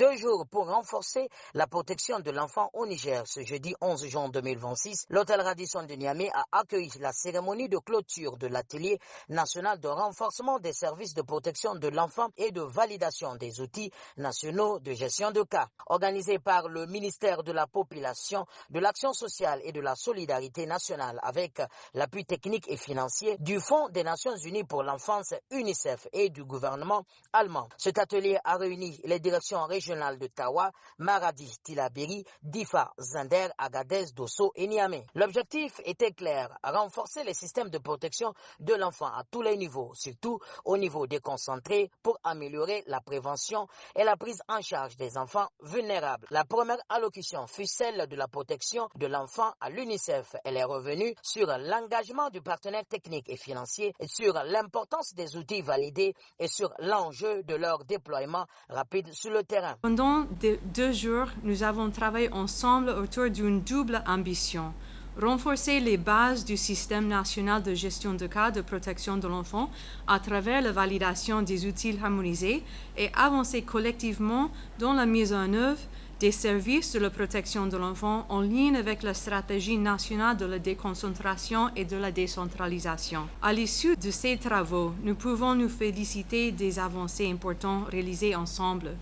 2 jours pour renforcer la protection de l'enfant au Niger. Ce jeudi 11 juin 2026, l'hôtel Radisson de Niamey a accueilli la cérémonie de clôture de l'atelier national de renforcement des services de protection de l'enfant et de validation des outils nationaux de gestion de cas. Organisé par le ministère de la Population, de l'Action sociale et de la Solidarité nationale avec l'appui technique et financier du Fonds des Nations Unies pour l'enfance UNICEF et du gouvernement allemand. Cet atelier a réuni les directions régionales de Tawa, Maradi, Tillabéri, Difa, Zander, Agadez, Dosso et Niamey. L'objectif était clair, renforcer les systèmes de protection de l'enfant à tous les niveaux, surtout au niveau déconcentré pour améliorer la prévention et la prise en charge des enfants vulnérables. La première allocution fut celle de la protection de l'enfant à l'UNICEF. Elle est revenue sur l'engagement du partenaire technique et financier, sur l'importance des outils validés et sur l'enjeu de leur déploiement rapide sur le terrain. Pendant 2 jours, nous avons travaillé ensemble autour d'une double ambition. Renforcer les bases du système national de gestion de cas de protection de l'enfant à travers la validation des outils harmonisés et avancer collectivement dans la mise en œuvre des services de la protection de l'enfant en ligne avec la stratégie nationale de la déconcentration et de la décentralisation. À l'issue de ces travaux, nous pouvons nous féliciter des avancées importantes réalisées ensemble.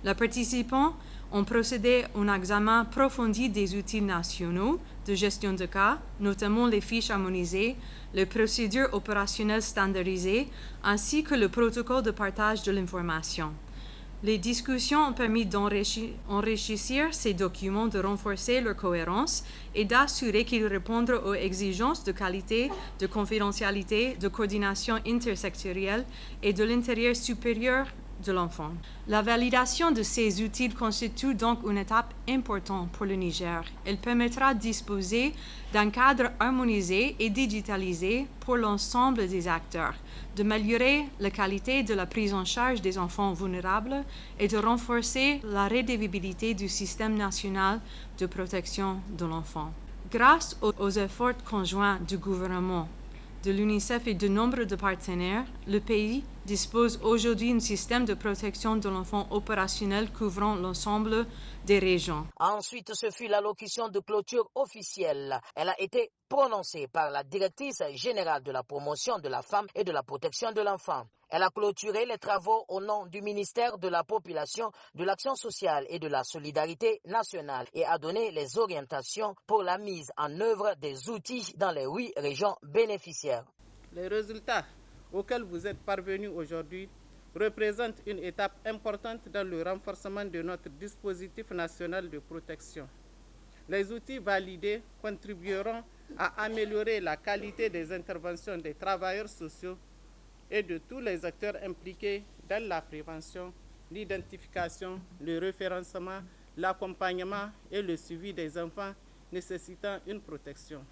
Les participants ont procédé à un examen approfondi des outils nationaux de gestion de cas, notamment les fiches harmonisées, les procédures opérationnelles standardisées, ainsi que le protocole de partage de l'information. Les discussions ont permis d'enrichir ces documents, de renforcer leur cohérence et d'assurer qu'ils répondent aux exigences de qualité, de confidentialité, de coordination intersectorielle et de l'intérêt supérieur de l'enfant. La validation de ces outils constitue donc une étape importante pour le Niger. Elle permettra de disposer d'un cadre harmonisé et digitalisé pour l'ensemble des acteurs, d'améliorer la qualité de la prise en charge des enfants vulnérables et de renforcer la redevabilité du système national de protection de l'enfant. Grâce aux efforts conjoints du gouvernement, de l'UNICEF et de nombre de partenaires, le pays dispose aujourd'hui d'un système de protection de l'enfant opérationnel couvrant l'ensemble des régions. Ensuite, ce fut l'allocution de clôture officielle. Elle a été prononcée par la directrice générale de la promotion de la femme et de la protection de l'enfant. Elle a clôturé les travaux au nom du ministère de la Population, de l'Action sociale et de la Solidarité nationale et a donné les orientations pour la mise en œuvre des outils dans les 8 régions bénéficiaires. Les résultats auxquels vous êtes parvenus aujourd'hui représentent une étape importante dans le renforcement de notre dispositif national de protection. Les outils validés contribueront à améliorer la qualité des interventions des travailleurs sociaux et de tous les acteurs impliqués dans la prévention, l'identification, le référencement, l'accompagnement et le suivi des enfants nécessitant une protection.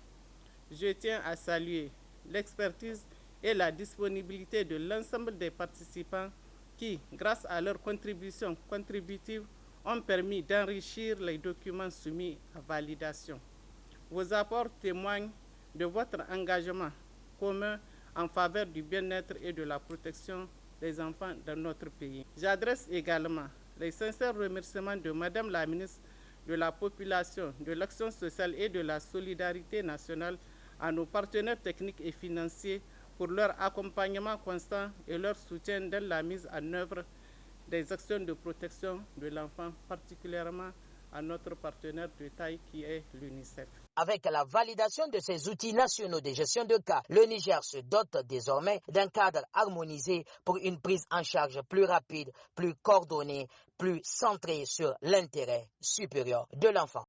Je tiens à saluer l'expertise et la disponibilité de l'ensemble des participants qui, grâce à leur contribution contributive, ont permis d'enrichir les documents soumis à validation. Vos apports témoignent de votre engagement commun en faveur du bien-être et de la protection des enfants dans notre pays. J'adresse également les sincères remerciements de Madame la ministre de la Population, de l'Action sociale et de la Solidarité nationale à nos partenaires techniques et financiers pour leur accompagnement constant et leur soutien dans la mise en œuvre des actions de protection de l'enfant, particulièrement à notre partenaire de taille qui est l'UNICEF. Avec la validation de ces outils nationaux de gestion de cas, le Niger se dote désormais d'un cadre harmonisé pour une prise en charge plus rapide, plus coordonnée, plus centrée sur l'intérêt supérieur de l'enfant.